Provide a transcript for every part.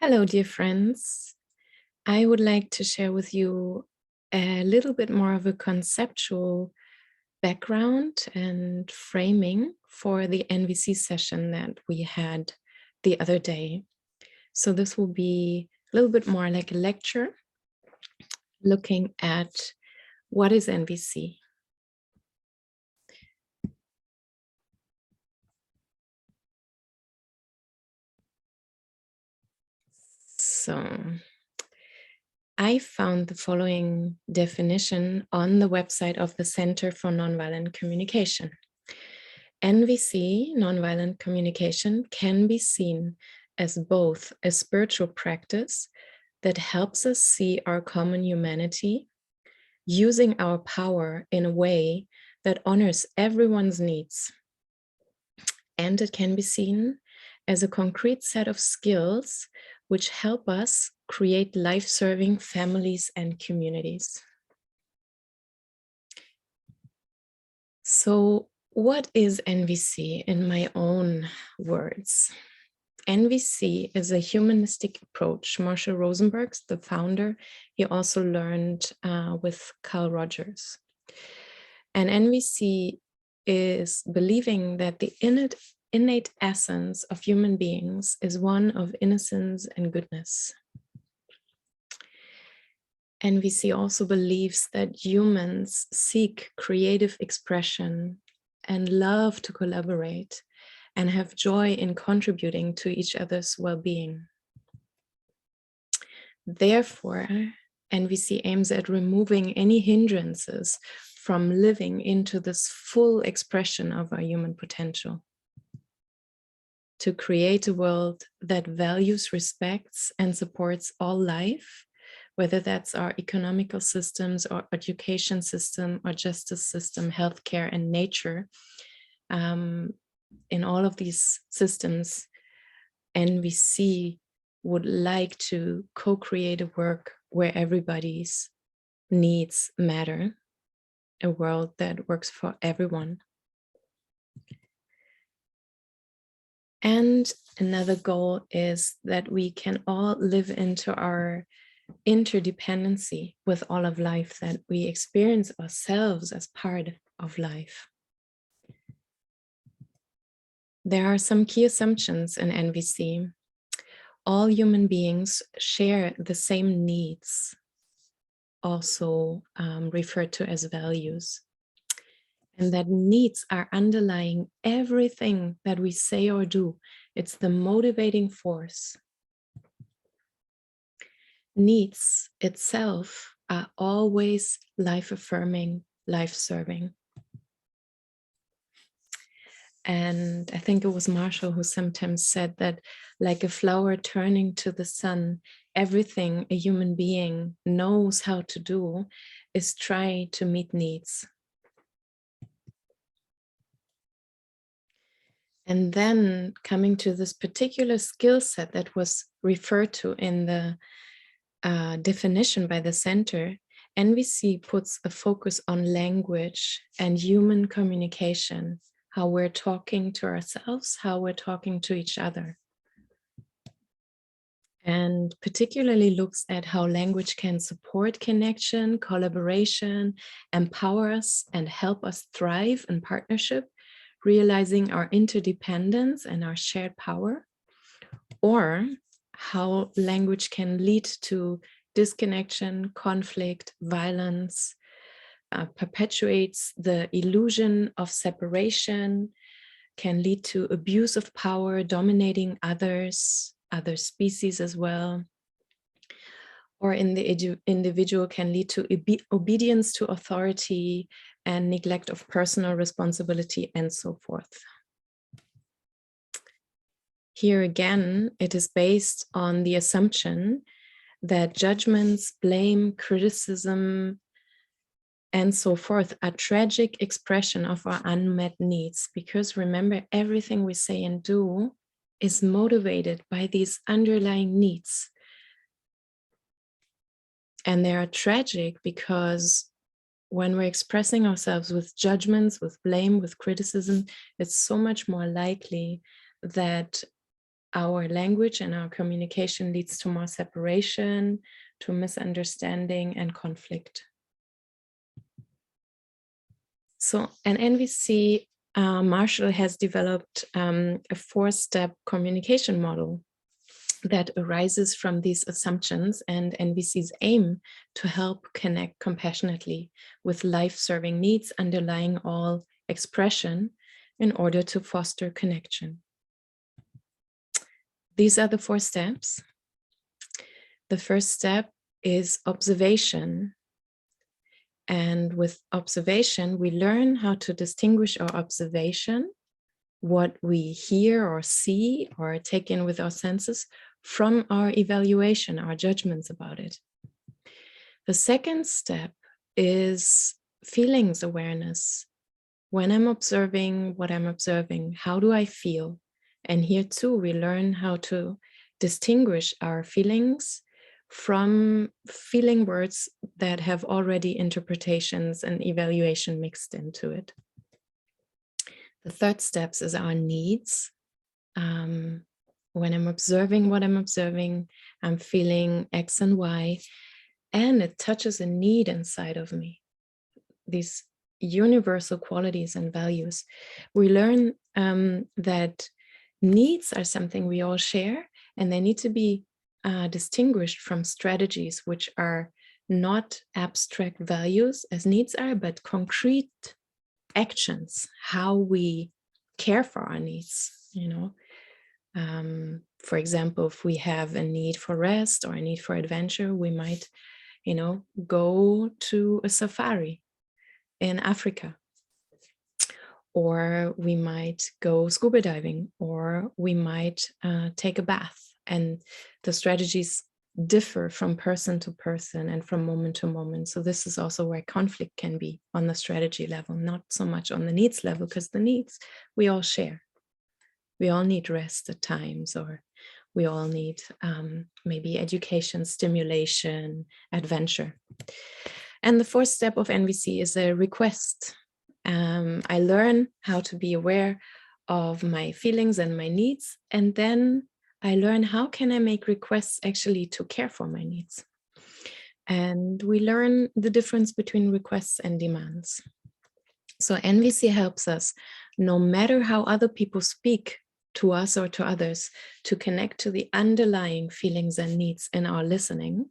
Hello, dear friends. I would like to share with you a little bit more of a conceptual background and framing for the NVC session that we had the other day. So this will be a little bit more like a lecture looking at what is NVC. So I found the following definition on the website of the Center for Nonviolent Communication. NVC, nonviolent communication, can be seen as both a spiritual practice that helps us see our common humanity, using our power in a way that honors everyone's needs. And it can be seen as a concrete set of skills which help us create life-serving families and communities. So, what is NVC in my own words? NVC is a humanistic approach. Marshall Rosenberg, the founder, he also learned with Carl Rogers. And NVC is believing that the innate essence of human beings is one of innocence and goodness. NVC also believes that humans seek creative expression and love to collaborate and have joy in contributing to each other's well-being. Therefore, NVC aims at removing any hindrances from living into this full expression of our human potential, to create a world that values, respects, and supports all life, whether that's our economical systems or education system or justice system, healthcare and nature. In all of these systems, NVC would like to co-create a work where everybody's needs matter, a world that works for everyone. And another goal is that we can all live into our interdependency with all of life, that we experience ourselves as part of life. There are some key assumptions in NVC. All human beings share the same needs, also referred to as values, and that needs are underlying everything that we say or do. It's the motivating force. Needs itself are always life-affirming, life-serving. And I think it was Marshall who sometimes said that, like a flower turning to the sun, everything a human being knows how to do is try to meet needs. And then coming to this particular skill set that was referred to in the definition by the center, NVC puts a focus on language and human communication, how we're talking to ourselves, how we're talking to each other. And particularly looks at how language can support connection, collaboration, empower us and help us thrive in partnership, realizing our interdependence and our shared power, or how language can lead to disconnection, conflict, violence, perpetuates the illusion of separation, can lead to abuse of power, dominating others, other species as well, or in the individual can lead to obedience to authority and neglect of personal responsibility and so forth. Here again, it is based on the assumption that judgments, blame, criticism, and so forth are tragic expression of our unmet needs, because remember, everything we say and do is motivated by these underlying needs. And they are tragic because when we're expressing ourselves with judgments, with blame, with criticism, it's so much more likely that our language and our communication leads to more separation, to misunderstanding and conflict. So an NVC, Marshall has developed a 4-step communication model that arises from these assumptions, and NVC's aim to help connect compassionately with life-serving needs underlying all expression in order to foster connection. These are the 4 steps. The first step is observation. And with observation, we learn how to distinguish our observation, what we hear or see or take in with our senses, from our evaluation, our judgments about it. The second step is feelings awareness. When I'm observing what I'm observing, how do I feel? And here too, we learn how to distinguish our feelings from feeling words that have already interpretations and evaluation mixed into it. The third step is our needs. When I'm observing what I'm observing, I'm feeling X and Y, and it touches a need inside of me. These universal qualities and values. We learn that needs are something we all share, and they need to be distinguished from strategies, which are not abstract values as needs are, but concrete actions, how we care for our needs, you know. For example, if we have a need for rest or a need for adventure, we might, you know, go to a safari in Africa, or we might go scuba diving, or we might take a bath. And the strategies differ from person to person and from moment to moment. So this is also where conflict can be on the strategy level, not so much on the needs level, because the needs we all share. We all need rest at times, or we all need maybe education, stimulation, adventure. And the 4th step of NVC is a request. I learn how to be aware of my feelings and my needs, and then I learn how can I make requests actually to care for my needs. And we learn the difference between requests and demands. So NVC helps us, no matter how other people speak to us or to others, to connect to the underlying feelings and needs in our listening,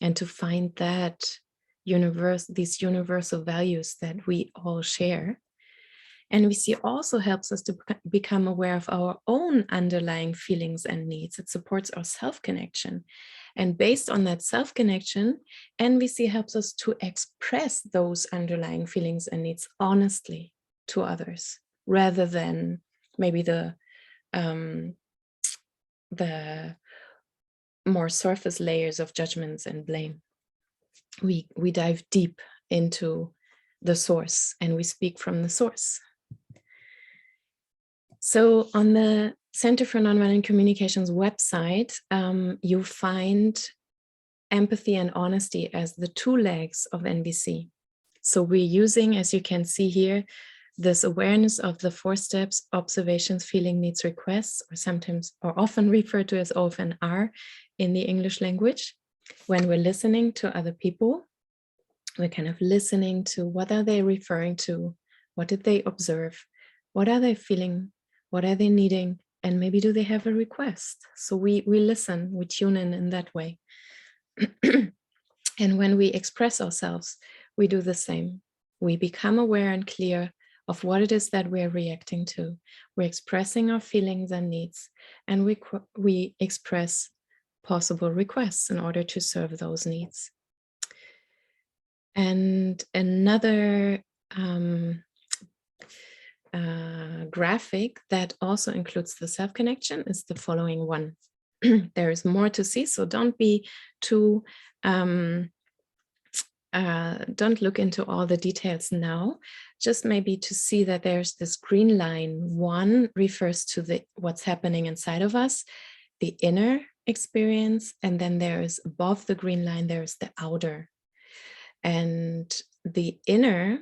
and to find that these universal values that we all share. NVC also helps us to become aware of our own underlying feelings and needs. It supports our self-connection. And based on that self-connection, NVC helps us to express those underlying feelings and needs honestly to others, rather than maybe the more surface layers of judgments and blame. We dive deep into the source, and we speak from the source. So on the Center for Nonviolent Communications website, you find empathy and honesty as the 2 legs of NVC. So we're using, as you can see here, this awareness of the 4 steps: observations, feeling, needs, requests, or sometimes or often referred to as OFNR in the English language. When we're listening to other people, we're kind of listening to what are they referring to, what did they observe, what are they feeling, what are they needing, and maybe do they have a request? So we listen, we tune in that way. And when we express ourselves, we do the same. We become aware and clear of what it is that we're reacting to. We're expressing our feelings and needs, and we express possible requests in order to serve those needs. And another graphic that also includes the self-connection is the following one. There is more to see, so don't be too don't look into all the details now, just maybe to see that there's this green line. 1 refers to what's happening inside of us, the inner experience, and then there is above the green line, there's the outer. And the inner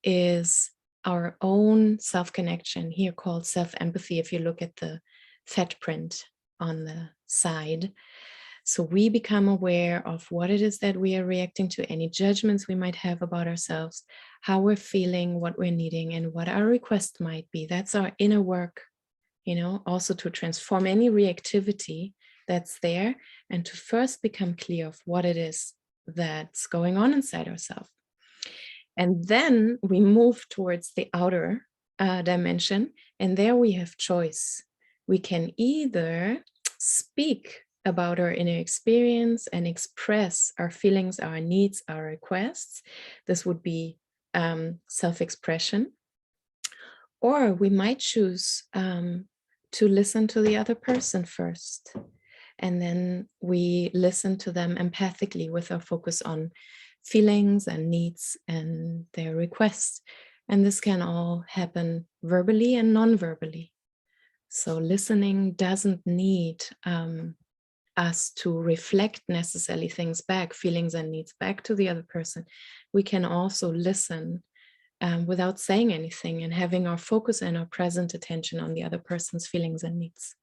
is our own self-connection, here called self-empathy, if you look at the fat print on the side. So we become aware of what it is that we are reacting to, any judgments we might have about ourselves, how we're feeling, what we're needing, and what our request might be. That's our inner work, also to transform any reactivity that's there and to first become clear of what it is that's going on inside ourselves. And then we move towards the outer dimension, and there we have choice. We can either speak about our inner experience and express our feelings, our needs, our requests. This would be self-expression. Or we might choose to listen to the other person first. And then we listen to them empathically with our focus on feelings and needs and their requests. And this can all happen verbally and non-verbally. So listening doesn't need us to reflect necessarily things back, feelings and needs back to the other person. We can also listen without saying anything and having our focus and our present attention on the other person's feelings and needs.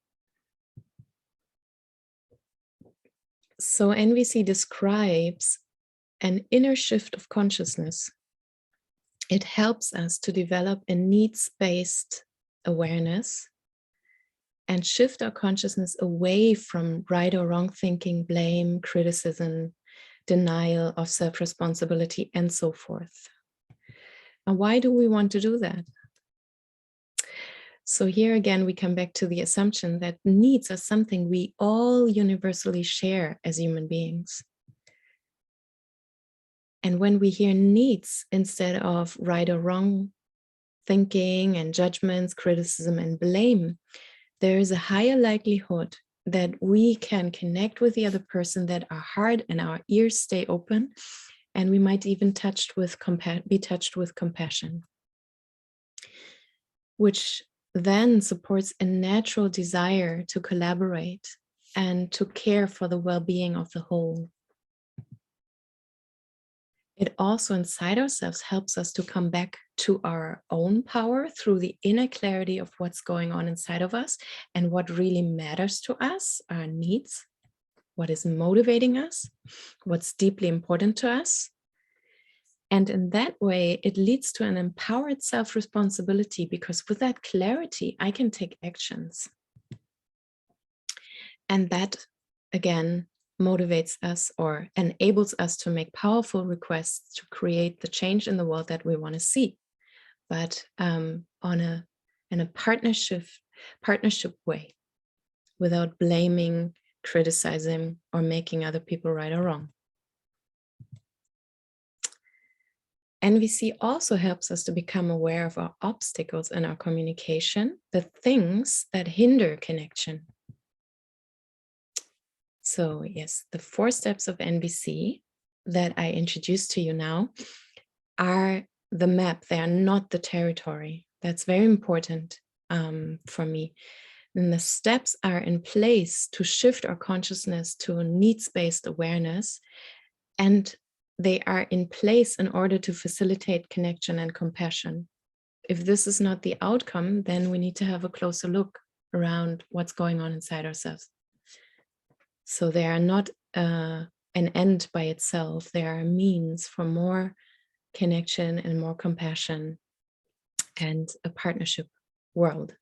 So NVC describes an inner shift of consciousness. It helps us to develop a needs-based awareness and shift our consciousness away from right or wrong thinking, blame, criticism, denial of self-responsibility, and so forth. And why do we want to do that? So here again, we come back to the assumption that needs are something we all universally share as human beings. And when we hear needs instead of right or wrong thinking and judgments, criticism and blame, there is a higher likelihood that we can connect with the other person, that our heart and our ears stay open, and we might even be touched with compassion, which then supports a natural desire to collaborate and to care for the well-being of the whole. It also inside ourselves helps us to come back to our own power through the inner clarity of what's going on inside of us and what really matters to us, our needs, what is motivating us, what's deeply important to us. And in that way, it leads to an empowered self-responsibility, because with that clarity, I can take actions. And that, again, motivates us or enables us to make powerful requests to create the change in the world that we want to see, but in a partnership way, without blaming, criticizing, or making other people right or wrong. NVC also helps us to become aware of our obstacles in our communication, the things that hinder connection. So yes, the 4 steps of NVC that I introduced to you now are the map. They are not the territory. That's very important for me. And the steps are in place to shift our consciousness to a needs-based awareness, and they are in place in order to facilitate connection and compassion. If this is not the outcome, then we need to have a closer look around what's going on inside ourselves. So they are not an end by itself. They are a means for more connection and more compassion and a partnership world.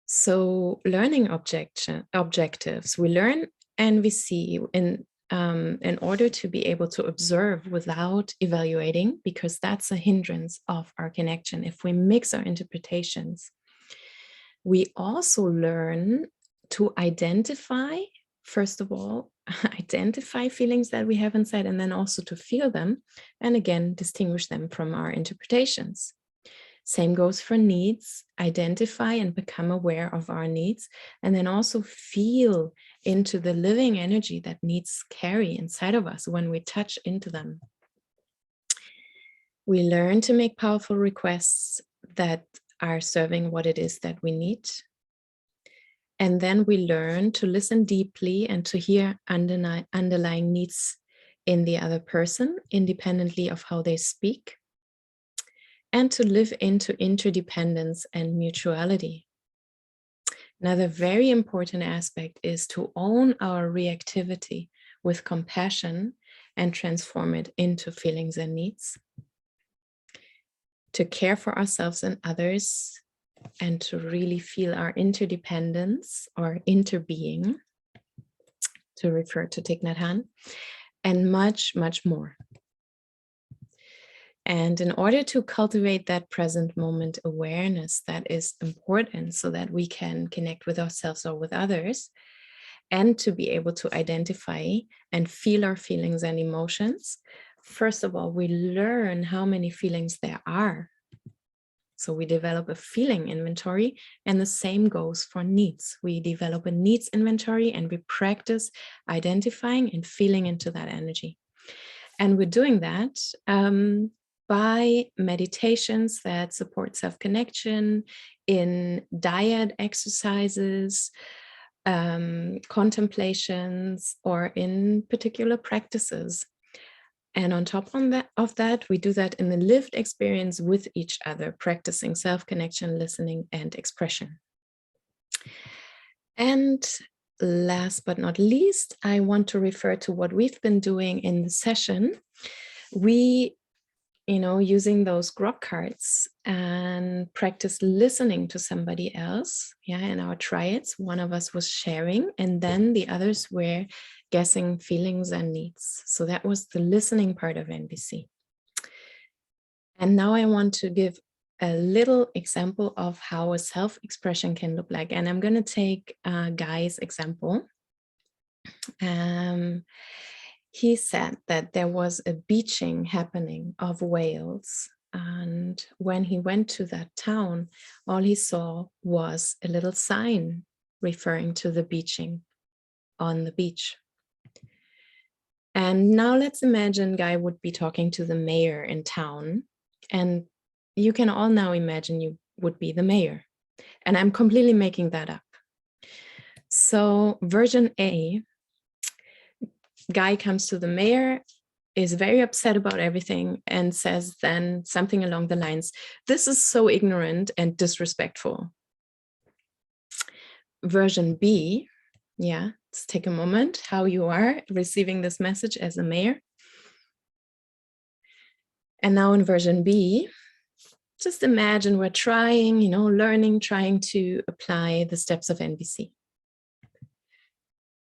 So learning objectives, we learn NVC in order to be able to observe without evaluating, because that's a hindrance of our connection if we mix our interpretations. We also learn to identify, first of all, identify feelings that we have inside, and then also to feel them, and again, distinguish them from our interpretations. Same goes for needs, identify and become aware of our needs, and then also feel into the living energy that needs carry inside of us when we touch into them. We learn to make powerful requests that are serving what it is that we need. And then we learn to listen deeply and to hear underlying needs in the other person, independently of how they speak, and to live into interdependence and mutuality. Another very important aspect is to own our reactivity with compassion and transform it into feelings and needs. To care for ourselves and others, and to really feel our interdependence or interbeing, to refer to Thich Nhat Hanh, and much, much more. And in order to cultivate that present moment awareness that is important so that we can connect with ourselves or with others, and to be able to identify and feel our feelings and emotions, first of all, we learn how many feelings there are. So we develop a feeling inventory, and the same goes for needs. We develop a needs inventory and we practice identifying and feeling into that energy. And we're doing that by meditations that support self-connection, in diet exercises, contemplations, or in particular practices. And on top of that, we do that in the lived experience with each other, practicing self-connection, listening, and expression. And last but not least, I want to refer to what we've been doing in the session. We, using those grok cards and practice listening to somebody else. In our triads, one of us was sharing, and then the others were guessing feelings and needs. So that was the listening part of NVC. And now I want to give a little example of how a self-expression can look like. And I'm going to take Guy's example. He said that there was a beaching happening of whales. And when he went to that town, all he saw was a little sign referring to the beaching on the beach. And now let's imagine Guy would be talking to the mayor in town. And you can all now imagine you would be the mayor. And I'm completely making that up. So version A, Guy comes to the mayor, is very upset about everything, and says then something along the lines, "This is so ignorant and disrespectful." Version B, let's take a moment, how you are receiving this message as a mayor. And now in version B, just imagine we're trying, learning, trying to apply the steps of NVC.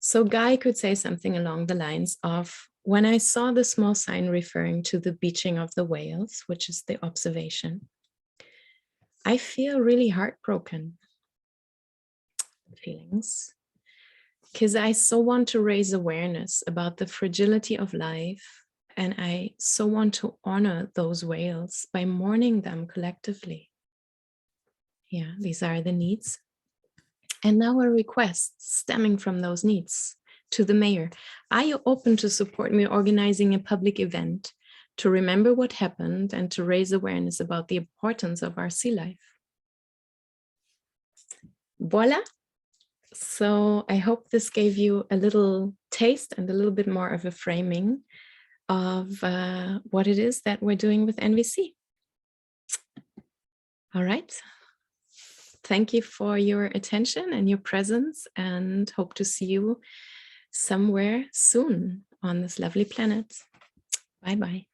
So Guy could say something along the lines of, when I saw the small sign referring to the beaching of the whales, which is the observation, I feel really heartbroken feelings, because I so want to raise awareness about the fragility of life, and I so want to honor those whales by mourning them collectively. These are the needs. And now a request stemming from those needs to the mayor. Are you open to support me organizing a public event to remember what happened and to raise awareness about the importance of our sea life? Voila. So I hope this gave you a little taste and a little bit more of a framing of what it is that we're doing with NVC. All right. Thank you for your attention and your presence, and hope to see you somewhere soon on this lovely planet. Bye-bye.